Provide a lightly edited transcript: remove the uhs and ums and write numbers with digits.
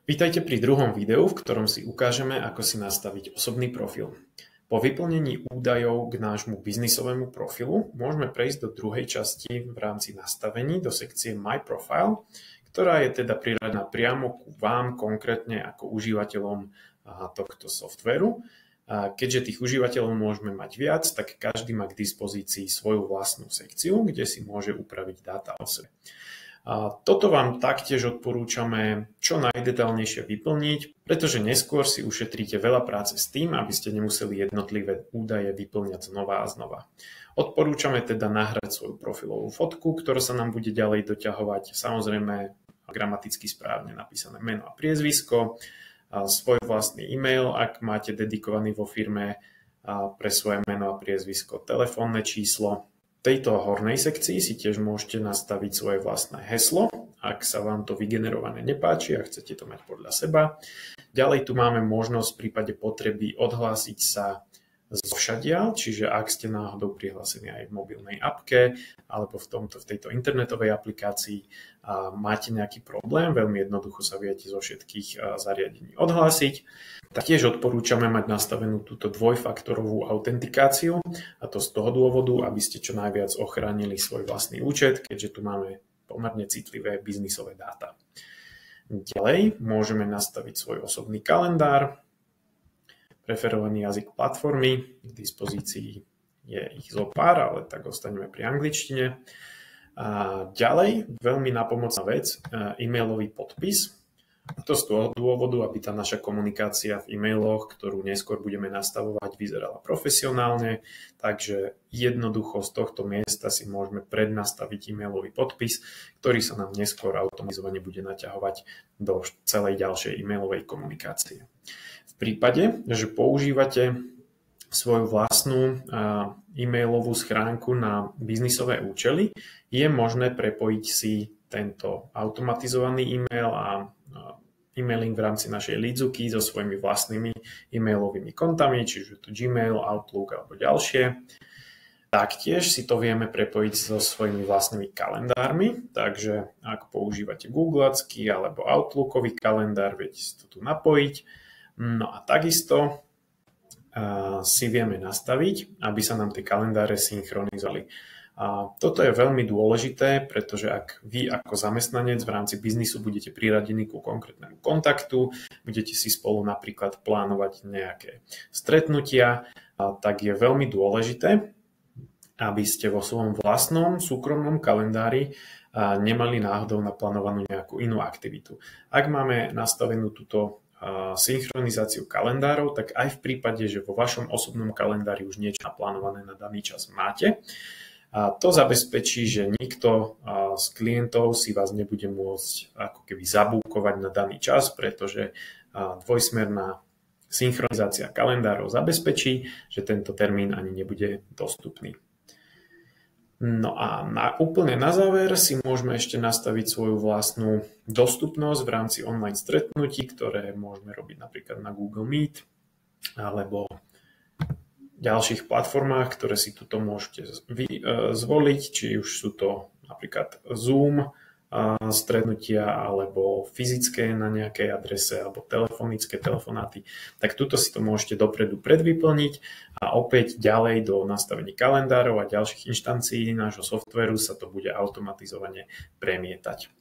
Vítajte pri druhom videu, v ktorom si ukážeme, ako si nastaviť osobný profil. Po vyplnení údajov k nášmu biznisovému profilu môžeme prejsť do druhej časti v rámci nastavení do sekcie My Profile, ktorá je teda priradená priamo ku vám konkrétne ako užívateľom tohto softvéru. Keďže tých užívateľov môžeme mať viac, tak každý má k dispozícii svoju vlastnú sekciu, kde si môže upraviť dáta o sebe. Toto vám taktiež odporúčame čo najdetailnejšie vyplniť, pretože neskôr si ušetríte veľa práce s tým, aby ste nemuseli jednotlivé údaje vyplňať znova a znova. Odporúčame teda nahrať svoju profilovú fotku, ktorá sa nám bude ďalej doťahovať, samozrejme gramaticky správne napísané meno a priezvisko, svoj vlastný e-mail, ak máte dedikovaný vo firme pre svoje meno a priezvisko, telefónne číslo. V tejto hornej sekcii si tiež môžete nastaviť svoje vlastné heslo, ak sa vám to vygenerované nepáči a chcete to mať podľa seba. Ďalej tu máme možnosť v prípade potreby odhlásiť sa zovšadiaľ, čiže ak ste náhodou prihlásení aj v mobilnej appke alebo v tejto internetovej aplikácii a máte nejaký problém, veľmi jednoducho sa viete zo všetkých zariadení odhlásiť. Taktiež odporúčame mať nastavenú túto dvojfaktorovú autentikáciu, a to z toho dôvodu, aby ste čo najviac ochránili svoj vlastný účet, keďže tu máme pomerne citlivé biznisové dáta. Ďalej môžeme nastaviť svoj osobný kalendár, preferovaný jazyk platformy, k dispozícii je ich zo pár, ale tak ostaneme pri angličtine. A ďalej, veľmi napomocná vec, e-mailový podpis. To z toho dôvodu, aby tá naša komunikácia v e-mailoch, ktorú neskôr budeme nastavovať, vyzerala profesionálne, takže jednoducho z tohto miesta si môžeme prednastaviť e-mailový podpis, ktorý sa nám neskôr automatizovane bude naťahovať do celej ďalšej e-mailovej komunikácie. V prípade, že používate svoju vlastnú e-mailovú schránku na biznisové účely, je možné prepojiť si tento automatizovaný e-mail a e-mailing v rámci našej Lidzuky so svojimi vlastnými e-mailovými kontami, čiže to Gmail, Outlook alebo ďalšie. Taktiež si to vieme prepojiť so svojimi vlastnými kalendármi, takže ak používate Googleacky alebo Outlookový kalendár, viete si to tu napojiť. No a takisto si vieme nastaviť, aby sa nám tie kalendáre synchronizovali. A toto je veľmi dôležité, pretože ak vy ako zamestnanec v rámci biznisu budete priradení ku konkrétnemu kontaktu, budete si spolu napríklad plánovať nejaké stretnutia, tak je veľmi dôležité, aby ste vo svojom vlastnom súkromnom kalendári nemali náhodou naplánovanú nejakú inú aktivitu. Ak máme nastavenú túto synchronizáciu kalendárov, tak aj v prípade, že vo vašom osobnom kalendári už niečo naplánované na daný čas máte, a to zabezpečí, že nikto z klientov si vás nebude môcť ako keby zabúkovať na daný čas, pretože dvojsmerná synchronizácia kalendárov zabezpečí, že tento termín ani nebude dostupný. No a úplne na záver si môžeme ešte nastaviť svoju vlastnú dostupnosť v rámci online stretnutí, ktoré môžeme robiť napríklad na Google Meet alebo ďalších platformách, ktoré si tuto môžete zvoliť, či už sú to napríklad Zoom stretnutia alebo fyzické na nejakej adrese alebo telefonické telefonáty, tak tuto si to môžete dopredu predvyplniť a opäť ďalej do nastavení kalendárov a ďalších inštancií nášho softvéru sa to bude automatizovane premietať.